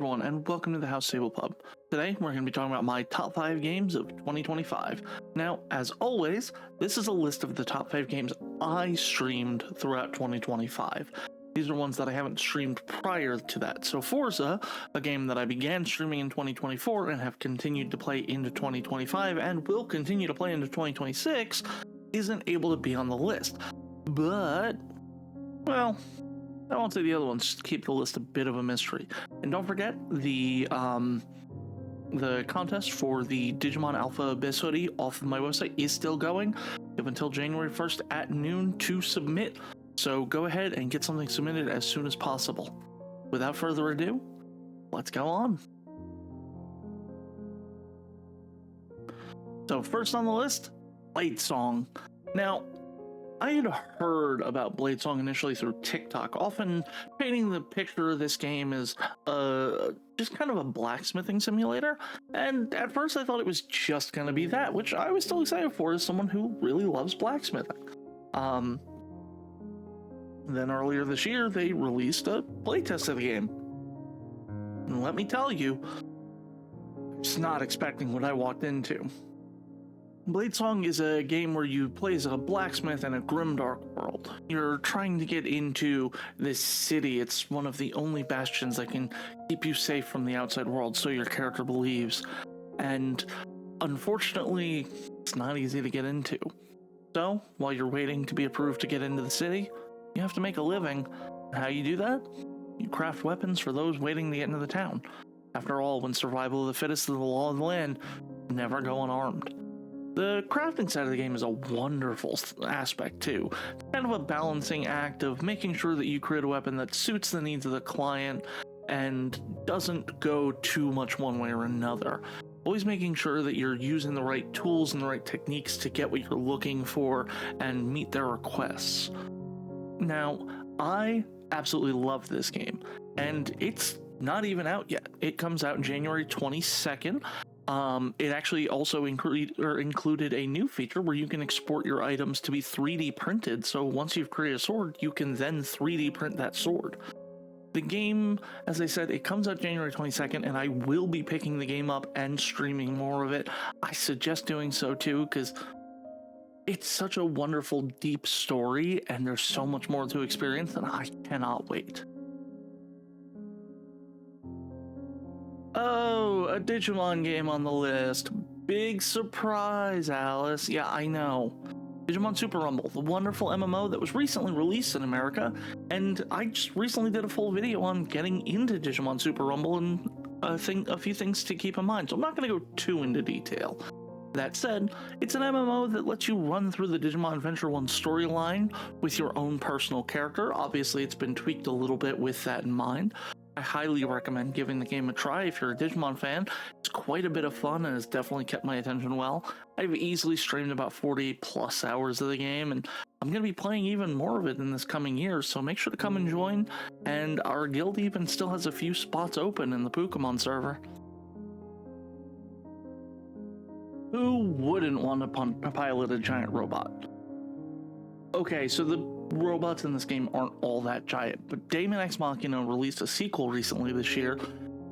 everyone, and welcome to the House Table Pub. Today, we're going to be talking about my top 5 games of 2025. Now, as always, this is a list of the top 5 games I streamed throughout 2025. These are ones that I haven't streamed prior to that. So Forza, a game that I began streaming in 2024 and have continued to play into 2025 and will continue to play into 2026, isn't able to be on the list. But, well, I won't say the other ones, just keep the list a bit of a mystery. And don't forget, the contest for the Digimon Alpha Abyss hoodie off of my website is still going. You have until January 1st at noon to submit. So go ahead and get something submitted as soon as possible. Without further ado, let's go on. So first on the list, Blade Song. Now, I had heard about Blade Song initially through TikTok, often painting the picture of this game as just kind of a blacksmithing simulator, and at first I thought it was just going to be that, which I was still excited for as someone who really loves blacksmithing. Then earlier this year, they released a playtest of the game. And let me tell you, I was not expecting what I walked into. Blade Song is a game where you play as a blacksmith in a grimdark world. You're trying to get into this city. It's one of the only bastions that can keep you safe from the outside world, so your character believes. And unfortunately, it's not easy to get into. So, while you're waiting to be approved to get into the city, you have to make a living. How you do that? You craft weapons for those waiting to get into the town. After all, when survival of the fittest is the law of the land, never go unarmed. The crafting side of the game is a wonderful aspect too. It's kind of a balancing act of making sure that you create a weapon that suits the needs of the client and doesn't go too much one way or another. Always making sure that you're using the right tools and the right techniques to get what you're looking for and meet their requests. Now, I absolutely love this game, and it's not even out yet. It comes out January 22nd. It actually also included a new feature where you can export your items to be 3D printed, so once you've created a sword, you can then 3D print that sword. The game, as I said, it comes out January 22nd, and I will be picking the game up and streaming more of it. I suggest doing so too, because it's such a wonderful, deep story, and there's so much more to experience, and I cannot wait. Oh, a Digimon game on the list. Big surprise, Alyss. Yeah, I know. Digimon Super Rumble, the wonderful MMO that was recently released in America, and I just recently did a full video on getting into Digimon Super Rumble and a few things to keep in mind, so I'm not going to go too into detail. That said, it's an MMO that lets you run through the Digimon Adventure 1 storyline with your own personal character. Obviously, it's been tweaked a little bit with that in mind. I highly recommend giving the game a try if you're a Digimon fan. It's quite a bit of fun and has definitely kept my attention well. I've easily streamed about 40 plus hours of the game, and I'm going to be playing even more of it in this coming year, so make sure to come and join, and our guild even still has a few spots open in the Pokemon server. Who wouldn't want to pilot a giant robot? Okay, so the robots in this game aren't all that giant, but Daemon X Machina released a sequel recently this year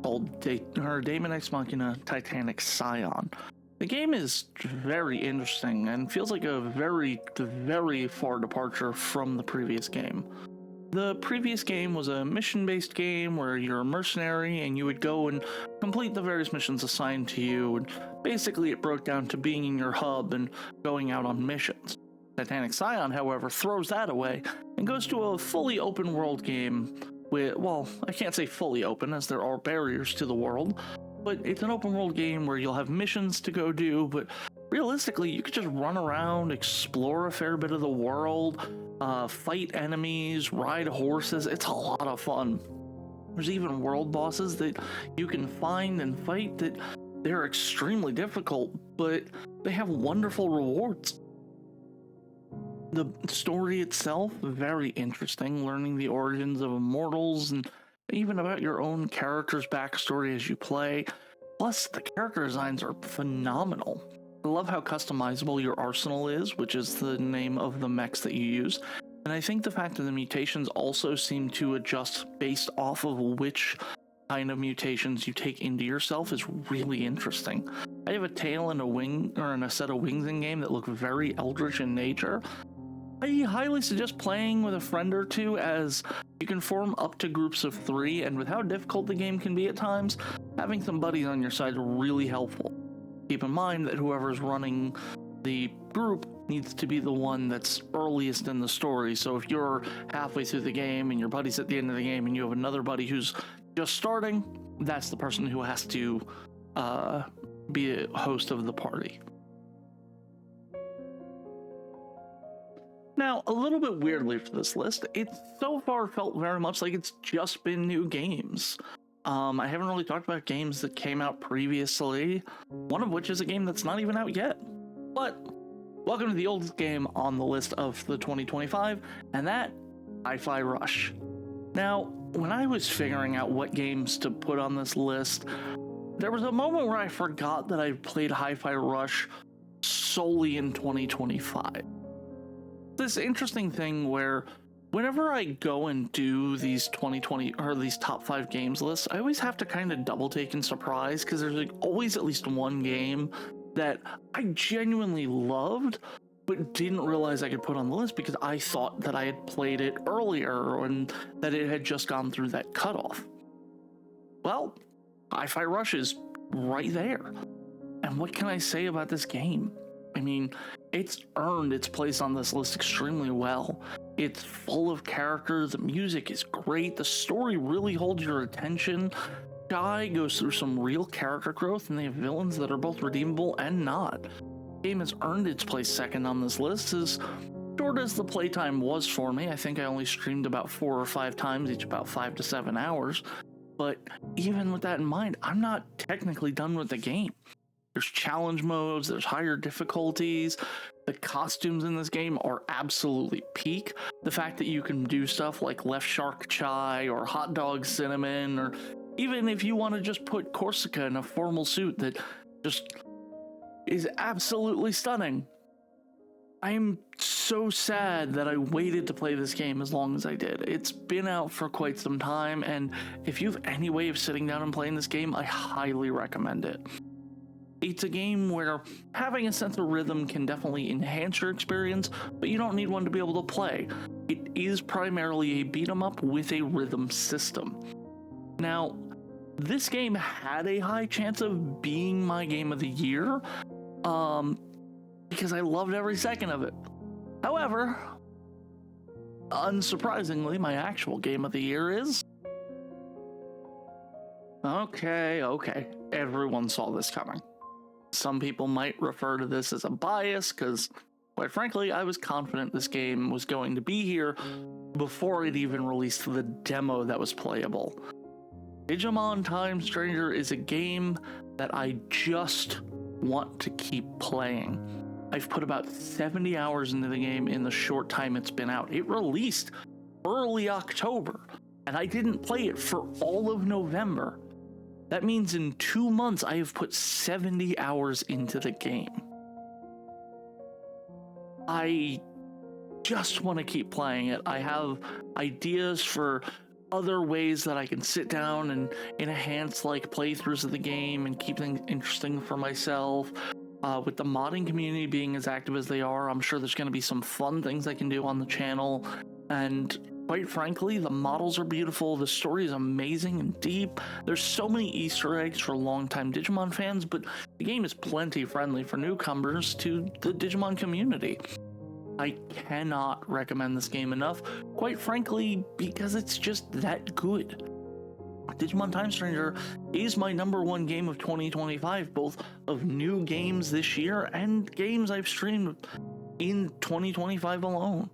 called Daemon X Machina Titanic Scion. The game is very interesting and feels like a very, very far departure from the previous game. The previous game was a mission-based game where you're a mercenary and you would go and complete the various missions assigned to you, and basically it broke down to being in your hub and going out on missions. Titanic Scion, however, throws that away and goes to a fully open world game with, well, I can't say fully open as there are barriers to the world, but it's an open world game where you'll have missions to go do, but realistically, you could just run around, explore a fair bit of the world, fight enemies, ride horses. It's a lot of fun. There's even world bosses that you can find and fight that they're extremely difficult, but they have wonderful rewards. The story itself, very interesting, learning the origins of immortals and even about your own character's backstory as you play. Plus, the character designs are phenomenal. I love how customizable your arsenal is, which is the name of the mechs that you use. And I think the fact that the mutations also seem to adjust based off of which kind of mutations you take into yourself is really interesting. I have a tail and a wing, or a set of wings in game that look very eldritch in nature. I highly suggest playing with a friend or two, as you can form up to groups of 3, and with how difficult the game can be at times, having some buddies on your side is really helpful. Keep in mind that whoever's running the group needs to be the one that's earliest in the story. So if you're halfway through the game and your buddy's at the end of the game and you have another buddy who's just starting, that's the person who has to be a host of the party. Now, a little bit weirdly for this list, it so far felt very much like it's just been new games. I haven't really talked about games that came out previously, one of which is a game that's not even out yet. But welcome to the oldest game on the list of the 2025, and that, Hi-Fi Rush. Now, when I was figuring out what games to put on this list, there was a moment where I forgot that I played Hi-Fi Rush solely in 2025. This interesting thing where whenever I go and do these 2020 or these top 5 games lists, I always have to kind of double take and surprise, because there's like always at least one game that I genuinely loved but didn't realize I could put on the list because I thought that I had played it earlier and that it had just gone through that cutoff. Well, Hi-Fi Rush is right there. And what can I say about this game? I mean, it's earned its place on this list extremely well. It's full of characters, the music is great, the story really holds your attention. Sky goes through some real character growth, and they have villains that are both redeemable and not. The game has earned its place second on this list. As short as the playtime was for me, I think I only streamed about 4 or 5 times, each about 5 to 7 hours. But even with that in mind, I'm not technically done with the game. There's challenge modes, there's higher difficulties. The costumes in this game are absolutely peak. The fact that you can do stuff like Left Shark Chai or Hot Dog Cinnamon, or even if you want to just put Corsica in a formal suit that just is absolutely stunning. I'm so sad that I waited to play this game as long as I did. It's been out for quite some time, and if you have any way of sitting down and playing this game, I highly recommend it. It's a game where having a sense of rhythm can definitely enhance your experience, but you don't need one to be able to play. It is primarily a beat 'em up with a rhythm system. Now, this game had a high chance of being my game of the year, because I loved every second of it. However, unsurprisingly, my actual game of the year is... Okay, everyone saw this coming. Some people might refer to this as a bias, because, quite frankly, I was confident this game was going to be here before it even released the demo that was playable. Digimon Time Stranger is a game that I just want to keep playing. I've put about 70 hours into the game in the short time it's been out. It released early October, and I didn't play it for all of November. That means in 2 months, I have put 70 hours into the game. I just want to keep playing it. I have ideas for other ways that I can sit down and enhance like playthroughs of the game and keep things interesting for myself. With the modding community being as active as they are, I'm sure there's going to be some fun things I can do on the channel. And quite frankly, the models are beautiful, the story is amazing and deep. There's so many Easter eggs for longtime Digimon fans, but the game is plenty friendly for newcomers to the Digimon community. I cannot recommend this game enough, quite frankly, because it's just that good. Digimon Time Stranger is my #1 game of 2025, both of new games this year and games I've streamed in 2025 alone.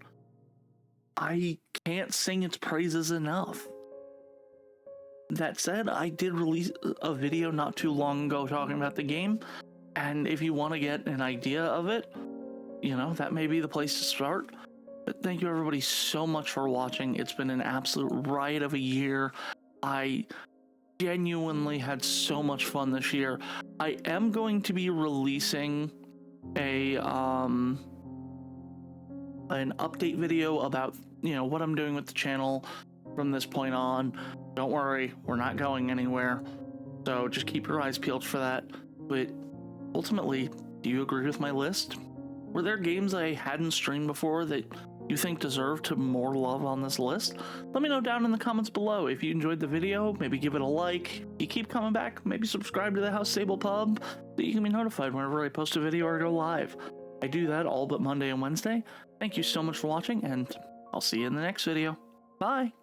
I can't sing its praises enough. That said, I did release a video not too long ago talking about the game, and if you want to get an idea of it, you know, that may be the place to start. But thank you everybody so much for watching. It's been an absolute riot of a year. I genuinely had so much fun this year. I am going to be releasing an update video about, you know, what I'm doing with the channel from this point on. Don't worry, we're not going anywhere. So just keep your eyes peeled for that. But ultimately, do you agree with my list? Were there games I hadn't streamed before that you think deserve to more love on this list? Let me know down in the comments below. If you enjoyed the video, maybe give it a like. If you keep coming back, maybe subscribe to the House Stable Pub so you can be notified whenever I post a video or go live. I do that all but Monday and Wednesday. Thank you so much for watching, and I'll see you in the next video. Bye!